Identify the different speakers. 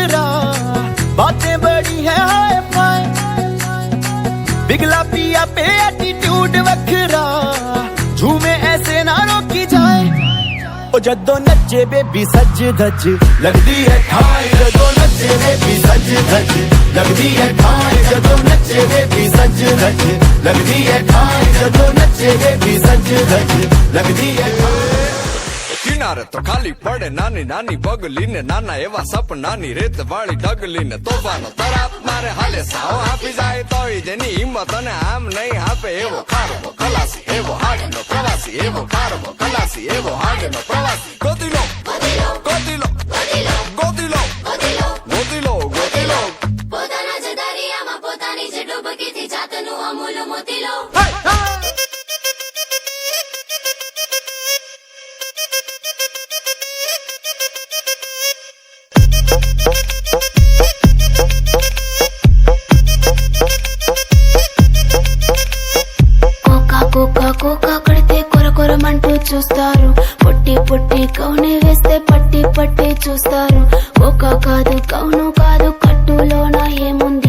Speaker 1: नखरा, बातें बड़ी है हाय फाय, बिगला पिया पे एटीट्यूड वखरा, झूमे ऐसे ना रोकी जाए। ओ जदों नचे बेबी सज धज लगदी है ठाई, जदों नचे बेबी सज धज लगदी है ठाई, जदों नचे बेबी सज धज लगदी है ठाई, जदों नचे बेबी सज धज लगदी है ठाई।
Speaker 2: किनारे तो खाली पड़े नानी नानी बगली ने, नाना एवा सपनानी रेत वाली डगली ने, तोफानो तराप मारे हाले साओ आपी जाए तो जेनी हिम्मत ने आम नहीं हापे, एवो खारबो खलासी एवो हाडनो प्रवासी, एवो खारबो खलासी एवो हाडनो प्रवासी। गोतीलो गोतीलो गोतीलो गोतीलो गोतीलो गोतीलो
Speaker 3: પોતાના જ દરિયામાં પોતાની જ ડૂબકીથી જાતનું અમૂલ મોતી લો। కోకా కోకా కడితే కొర కొరమంటూ చూస్తారు, పొట్టి పొట్టి కౌని వేస్తే పట్టి పట్టి చూస్తారు, కోకా కాదు కౌను కాదు కట్టులోన ఏముంది